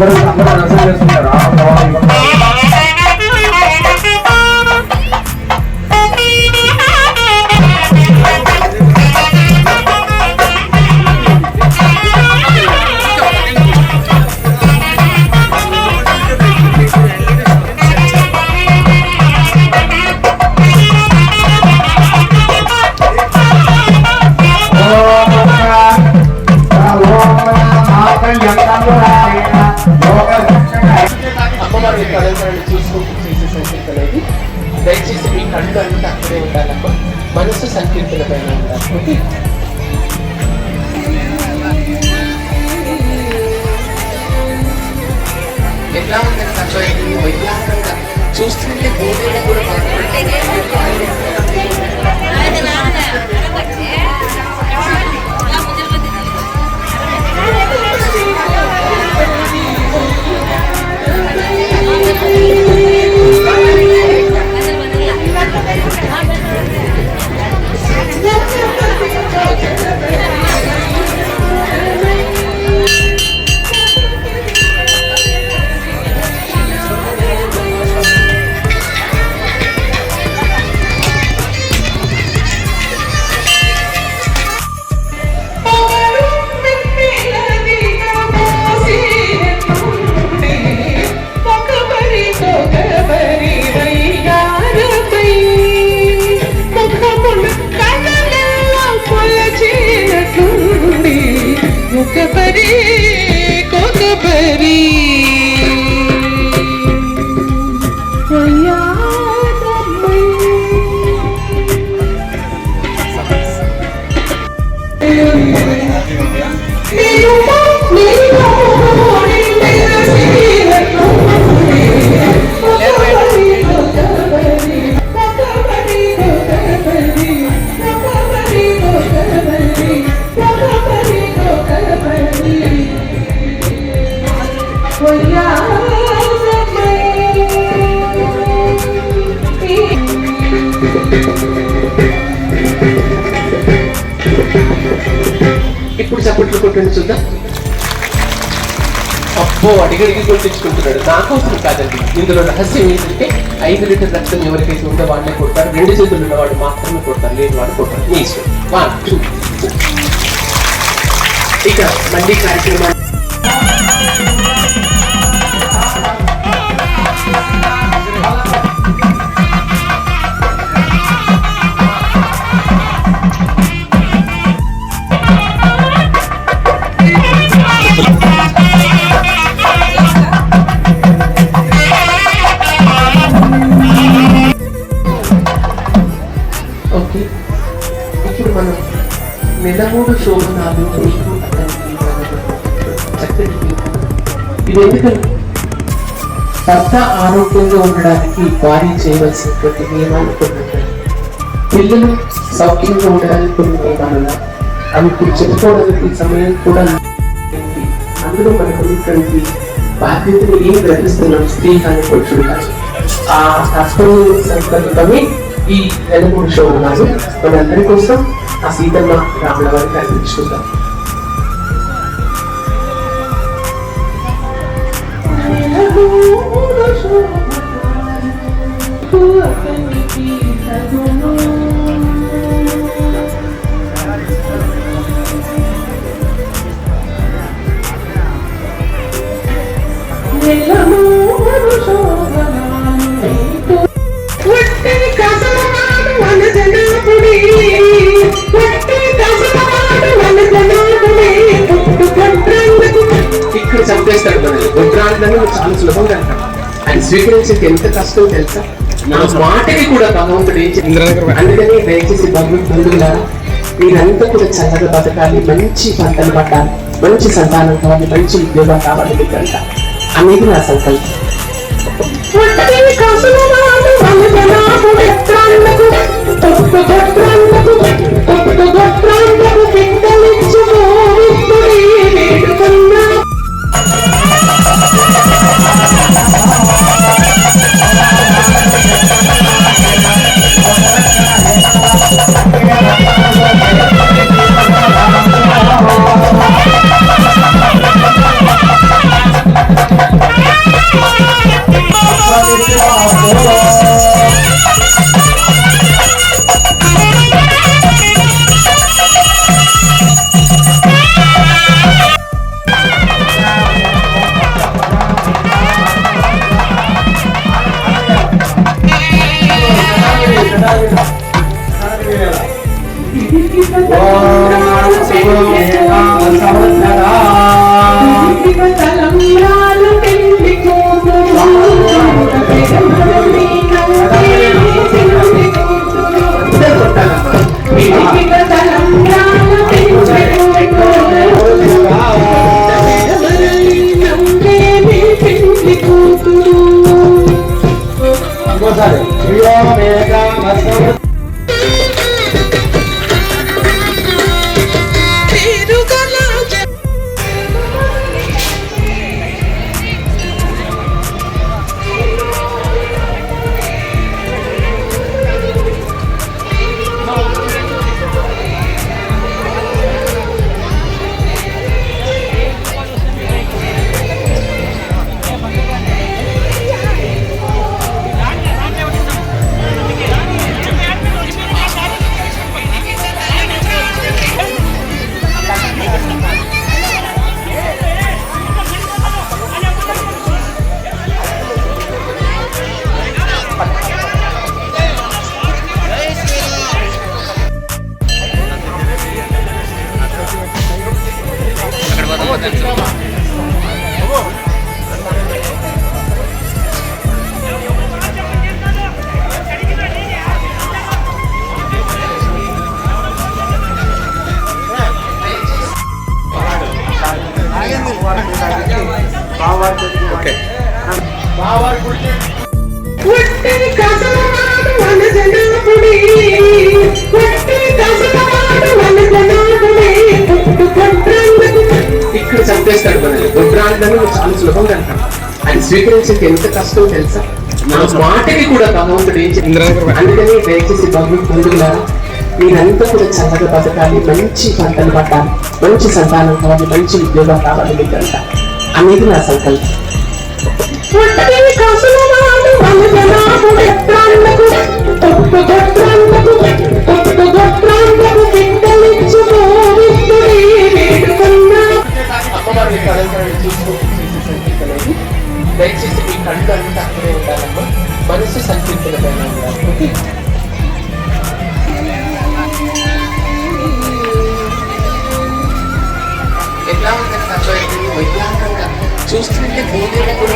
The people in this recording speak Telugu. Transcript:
అందరూ దర్శనం చేసుకుంటారు. అమ్మవారి కళలను చూసుకుంటూ చేసే సంకీర్తన అనేది. దయచేసి మీ కళ్ళు అంతా అక్కడే ఉండాలమ్మా, మనసు సంకీర్తన పైన ఉండాలి. ఓకే, ఎట్లా ఉందని తప్పైంది వైద్యాంగా చూస్తుంటే గోడైనా కూడా ఇప్పుడు చప్పట్లు కొట్టండి చూద్దాం. అబ్బో, అడిగడిగి కొట్టించుకుంటున్నాడు. నాకోసం కాదండి, ఇందులో రహస్యం ఏంటంటే 5 లీటర్ రక్తం ఎవరికైతే ఉందో వాళ్ళే కొడతారు, 2 చేతులు ఉన్నవాడు మాత్రమే కొడతారు, లేని వాడు కొడతారు. మీ ఇష్టం. 1 2 ఇక మళ్ళీ కార్యక్రమాన్ని ఇప్పుడు మనం నెలమూడు శోభనాలు చక్కటి ఇది ఎందుకంటే భర్త ఆరోగ్యంగా ఉండడానికి భార్య చేయవలసినటువంటి నియమాలు కొన్ని, పిల్లలు సౌఖ్యంగా ఉండడానికి కొన్ని నియమాలు, అవి ఇప్పుడు చెప్పుకోవడానికి సమయం కూడా. అందులో మనకు ఉన్నటువంటి బాధ్యతను ఏం గ్రహిస్తున్నాం, స్త్రీ కానీ పురుషుడు కాదు. ఆ అష్టమి సంకల్పమే ఈ నెలమూడు శోభనాలు. మనందరి కోసం ఆ సీతమ్మ రాముల వారికి అర్పించుకుందాం. ఇక్కడ చంపేస్తాడు మనల్ని. ఉగ్రాంధ్రని చాలా సులభంగా అంటాం, అది స్వీకరించేది ఎంత కష్టం తెలుసా. నా మాటకి కూడా భగవంతుడు ఏం చెప్తారు. అందుకని దయచేసి భగవంతుడుగా మీరంతా కూడా చల్లగా బతకాలి, మంచి పంటలు పట్టాలి, మంచి సంతానం కావాలి, మంచి ఉద్యోగం కావాలి మీకంట అనేది నా సంకల్పం. ఓకే. ఒట్టని కసలవాడు వనజనాభుడే, ఒట్టని కసలవాడు వనజనాభుడే, ఇక్కడ చంపేస్తాడు మనల్ని. గొడ్రాండ్లను చాలా సులభంగా అంటాం. అది స్వీకరించేది ఎంత కష్టం తెలుసా? నా మాటకి కూడా భగవంతుడు ఏం చెప్పాడు? అందుకని దయచేసి భగవంతుడులా మీరంతా కూడా చల్లగా బతకాలి, మంచి పంటలు పట్టాలి, మంచి సంతానం కావాలి, మంచి ఉద్యోగం కావాలి మీకంతా అనేది నా సంకల్పం. అమ్మవారి అలంకరణ చూసుకుంటూ సంకీర్తనది. దయచేసి మీ కళ్ళు అంతా అక్కడే ఉండాలమ్మా, మనసు సంకీర్తన పైన ఉండాలి. ఓకే, ఎట్లా ఉందని అర్థమైంది. వైజ్ఞానికంగా చూస్తుంటే భూమిలో కూడా